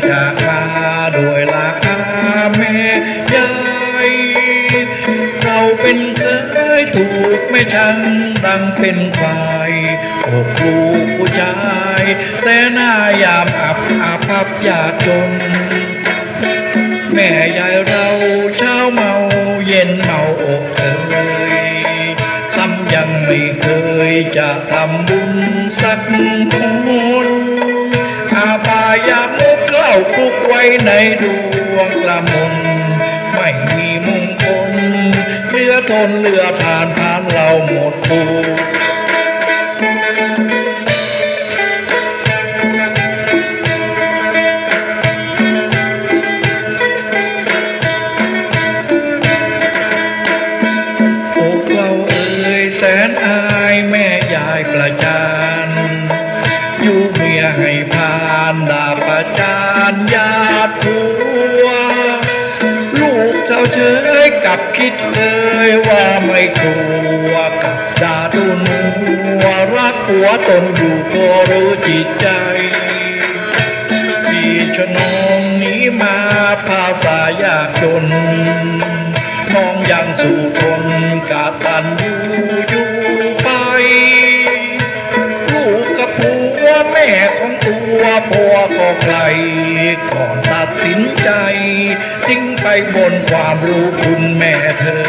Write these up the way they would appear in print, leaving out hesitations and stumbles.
จากมาด้วยราคาแม่ยายเราเป็นเคยถูกไม่ชังดังเป็นควายอกลูกผู้ชายแสนายามอับพับยากจนแม่ยายเราเช้าเมาเย็นเมาอกซ้ำยังไม่เคยจะทำบุญสักคนอาบายามุกเล่าคลุกไว้ในดวงกระมนไม่มีมงคลเรือทนเรือผ่านเราหมดตัวแสนอายแม่ยายประจานอยู่เมียให้ผ่านด่าประจานญาติผัวลูกเจ้าเฉยกับคิดเลยว่าไม่กลัวกับด่าตุนหัวรักผัวตนอยู่ก็รู้จิตใจพี่ชนองนี้มาภาษายากจนน้องยังสู่ทนกาตันอยู่ไปลูกกับผัวแม่ของตัวพ่อก็ไกลก่อนตัดสินใจทิ้งไปบนความรู้คุณแม่เธอ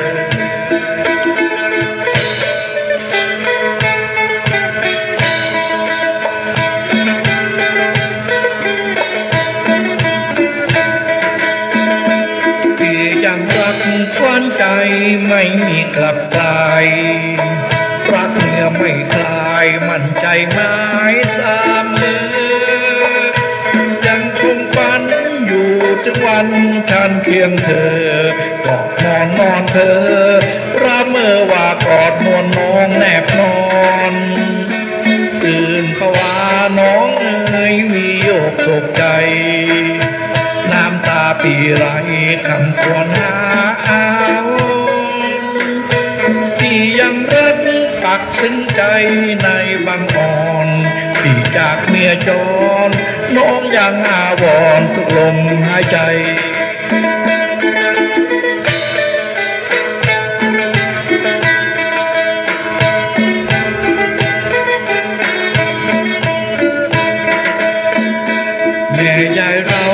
ควันใจไม่มีกลับกลายรักเมื่อไม่คลายมั่นใจหมายเสมอยังคงฝันอยู่ถึงวันฉันเคียงเธอกอดนอนเธอระเมอว่ากอดนวลน้องแนบนอนตื่นภาวะน้องเอ๋ยมีโยกโศกใจน้ำตาปีไหลคำควรหาที่ยังรักปักสินใจในบางอ่อนที่จากเมียจรน้องยังอาวรณ์ทุกลมหายใจแม่ยายเรา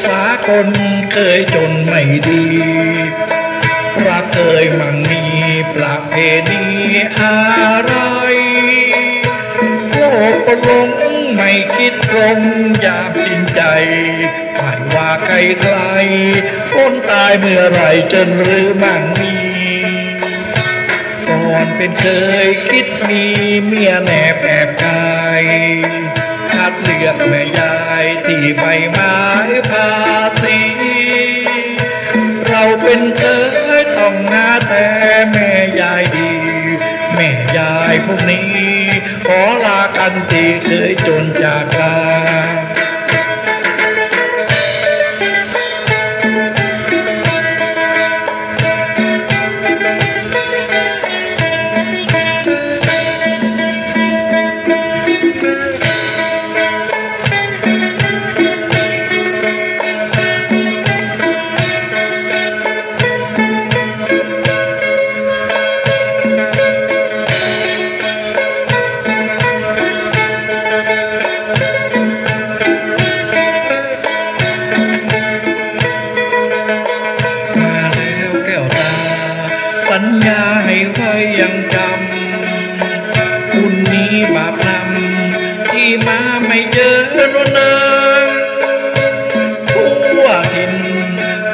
สากลเคยจนไม่ดีรักเคยมั่งมีประเพณีอะไรโลกก็หลงไม่คิดตรงอยากสิ้นใจไม่ว่าใครคนตายเมื่อไรจนหรือมั่งมีก่อนเป็นเคยคิดมีเมียแนบแอบกายคัดเลือกแม่ยายที่ใบไม้ภาษีเราเป็นเคยต้องหาแต่แม่ยายดีแม่ยายพวกนี้ขอลากันที่เคยจนจากลาสัญญาให้ไว้ยังจำคุณนี้บาปนำที่มาไม่เจอนวนนางทั่วถิ่น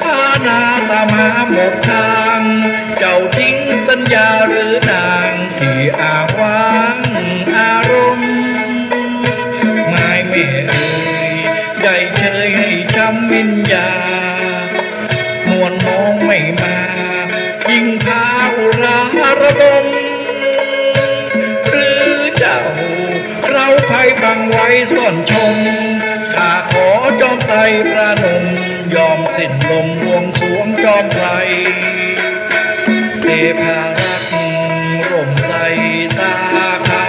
พานาตามหาหมกทางเจ้าทิ้งสัญญาหรือนางที่อ้างว้างอารมณ์ไม่แม่เอ่ยใจเชยให้ช้ำวิญญาณนวลน้องไม่มายิ่งพาอุราระบมหรือเจ้าเราภัยบังไว้ซ่อนชมข้าขอจอมไตรประนมยอมสิ้นลมบวงสรวงจอมไตรเทพารักร่มใจสาขา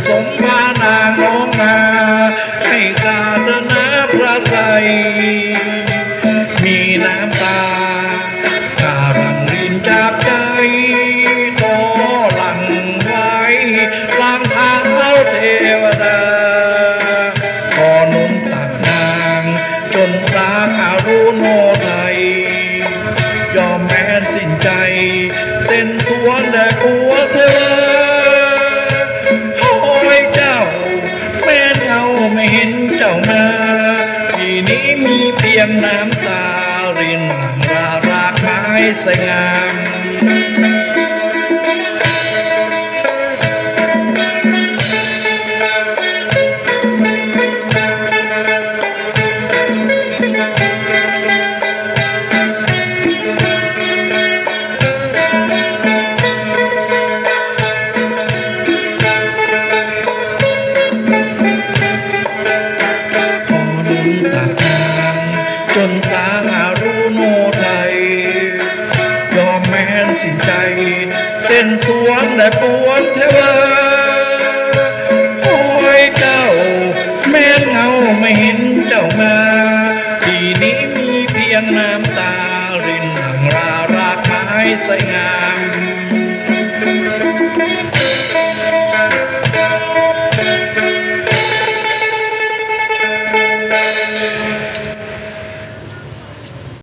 สมพานางน้องมาให้ข้าเถอะนะพระ ใสมีน้ำตาการังรินจากใจขอหลั่งไว้ล้างเท้าเทวดาขอหนุนตักนางจนสาขารุโนไทยยอมแม้นสิ้นใจเส้นสวงแด่ผัวเธอโอ้ยเจ้าแม่นเงาไม่เห็นเจ้ามาที่นี้มีเพียงน้ำตารินหลั่งรารากไม้ใสงามจนสาหารุโนไทยยอมแม้นสิ้นใจเส้นสวงและปวงเทวาโอ้ยเจ้าแม้นเงาไม่เห็นเจ้ามาที่นี้มีเพียงน้ำตารินหลั่งรารากไม้ใสงาม